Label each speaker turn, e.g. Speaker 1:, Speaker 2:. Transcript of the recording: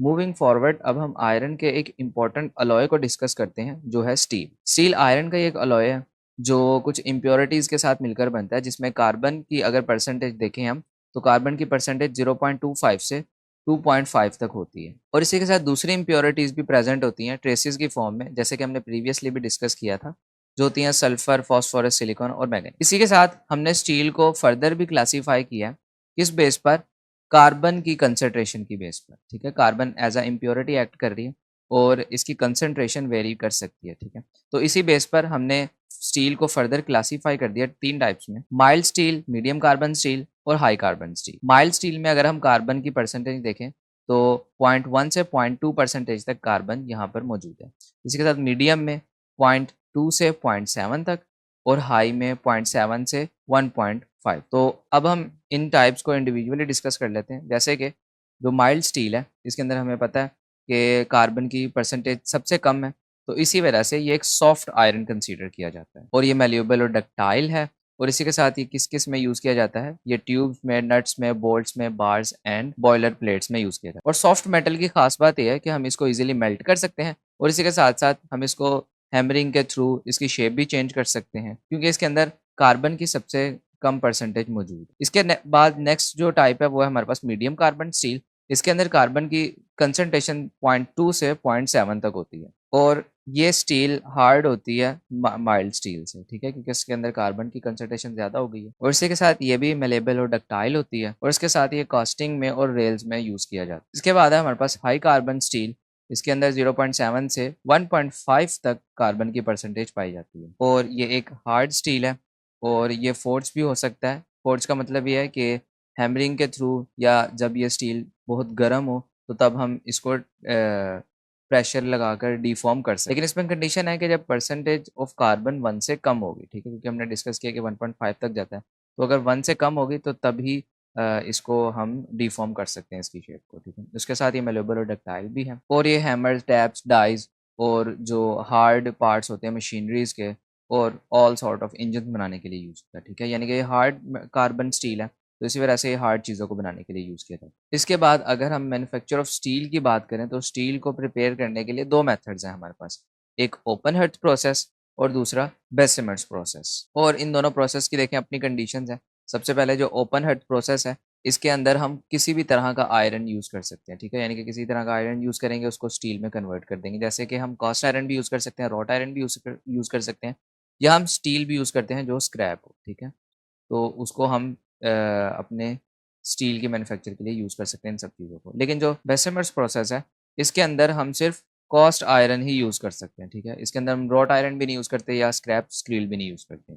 Speaker 1: Moving forward अब हम iron के एक इम्पॉर्टेंट अलॉय को डिस्कस करते हैं जो है स्टील। स्टील आयरन का एक अलॉय है जो कुछ इम्प्योरिटीज़ के साथ मिलकर बनता है, जिसमें कार्बन की अगर परसेंटेज देखें हम तो कार्बन की परसेंटेज 0.25 से 2.5 तक होती है। और इसी के साथ दूसरी इम्प्योरिटीज़ भी प्रेजेंट होती हैं ट्रेसेस की फॉर्म में, जैसे कि हमने प्रीवियसली भी डिस्कस किया था, जो होती हैं सल्फर, फॉस्फोरस, सिलिकॉन और मैंगनीज। इसी के साथ हमने स्टील को फर्दर भी क्लासीफाई किया किस बेस पर, कार्बन की कंसंट्रेशन की बेस पर। ठीक है, carbon as a impurity act कर रही है और इसकी कंसंट्रेशन वेरी कर सकती है। ठीक है, तो इसी बेस पर हमने स्टील को फर्दर क्लासीफाई कर दिया 3 टाइप्स में: mild steel, medium carbon steel और high carbon steel. Mild steel में अगर हम कार्बन की परसेंटेज देखें तो 0.1 से 0.2% तक कार्बन यहाँ पर मौजूद है। इसी के साथ मीडियम में 0.2 से 0.7 तक और हाई में 0.7 से 1.5। तो अब हम इन टाइप्स को इंडिविजुअली डिस्कस कर लेते हैं। जैसे कि जो माइल्ड स्टील है, इसके अंदर हमें पता है कि कार्बन की परसेंटेज सबसे कम है, तो इसी वजह से ये एक सॉफ्ट आयरन कंसीडर किया जाता है और ये मैल्यूएबल और डक्टाइल है। और इसी के साथ ये किस किस में यूज़ किया जाता है, ये ट्यूब्स में, नट्स में, बोल्ट्स में, बार्स एंड बॉयलर प्लेट्स में यूज़ किया जाता है। और सॉफ्ट मेटल की खास बात यह है कि हम इसको ईजिली मेल्ट कर सकते हैं और इसी के साथ साथ हम इसको हैमरिंग के थ्रू इसकी शेप भी चेंज कर सकते हैं, क्योंकि इसके अंदर कार्बन की सबसे कम परसेंटेज मौजूद है। इसके बाद नेक्स्ट जो टाइप है वो है हमारे पास मीडियम कार्बन स्टील। इसके अंदर कार्बन की कंसंट्रेशन 0.2 से 0.7 तक होती है और ये स्टील हार्ड होती है माइल्ड स्टील से। ठीक है, क्योंकि इसके अंदर कार्बन की कंसंट्रेशन ज़्यादा हो गई है और इसी के साथ ये भी मेलेबल और डक्टाइल होती है और इसके साथ ये कास्टिंग में और रेल्स में यूज़ किया जाता है। इसके बाद है हमारे पास हाई कार्बन स्टील। इसके अंदर 0.7 से 1.5 तक कार्बन की परसेंटेज पाई जाती है और ये एक हार्ड स्टील है और ये फोर्स भी हो सकता है। फोर्स का मतलब ये है कि हैमरिंग के थ्रू या जब ये स्टील बहुत गर्म हो तो तब हम इसको प्रेशर लगाकर डिफॉर्म कर सकते हैं। लेकिन इसमें कंडीशन है कि जब परसेंटेज ऑफ कार्बन 1 से कम होगी। ठीक है, क्योंकि हमने डिस्कस किया कि 1.5 तक जाता है, तो अगर 1 से कम होगी तो तभी इसको हम डिफॉर्म कर सकते हैं इसकी शेप को। ठीक है, उसके साथ ये मेलेबल और डक्टाइल भी है और ये हैमर, टैप्स, डाइज और जो हार्ड पार्ट्स होते हैं मशीनरीज के और ऑल सॉर्ट ऑफ इंजन बनाने के लिए यूज़ होता है। ठीक है, यानी कि ये हार्ड कार्बन स्टील है, तो इसी वजह से ये हार्ड चीज़ों को बनाने के लिए यूज़ किया जाता है। इसके बाद अगर हम मैन्युफैक्चर ऑफ स्टील की बात करें तो स्टील को प्रिपेयर करने के लिए 2 मेथड्स हैं हमारे पास, एक ओपन हर्थ प्रोसेस और दूसरा बेसिमर्स प्रोसेस। और इन दोनों प्रोसेस की देखें अपनी कंडीशंस हैं। सबसे पहले जो ओपन हर्थ प्रोसेस है, इसके अंदर हम किसी भी तरह का आयरन यूज़ कर सकते हैं। ठीक है, यानी कि किसी तरह का आयरन यूज़ करेंगे, उसको स्टील में कन्वर्ट कर देंगे। जैसे कि हम कास्ट आयरन भी यूज़ कर सकते हैं, रॉट आयरन भी यूज़ कर सकते हैं, या हम स्टील भी यूज़ करते हैं जो स्क्रैप हो। ठीक है, तो उसको हम अपने स्टील की मैन्युफैक्चर के लिए यूज़ कर सकते हैं इन सब चीज़ों को। लेकिन जो बेसिमर्स प्रोसेस है, इसके अंदर हम सिर्फ कास्ट आयरन ही यूज़ कर सकते हैं। ठीक है, इसके अंदर हम रॉट आयरन भी नहीं यूज़ करते या स्क्रैप स्टील भी नहीं यूज़ करते।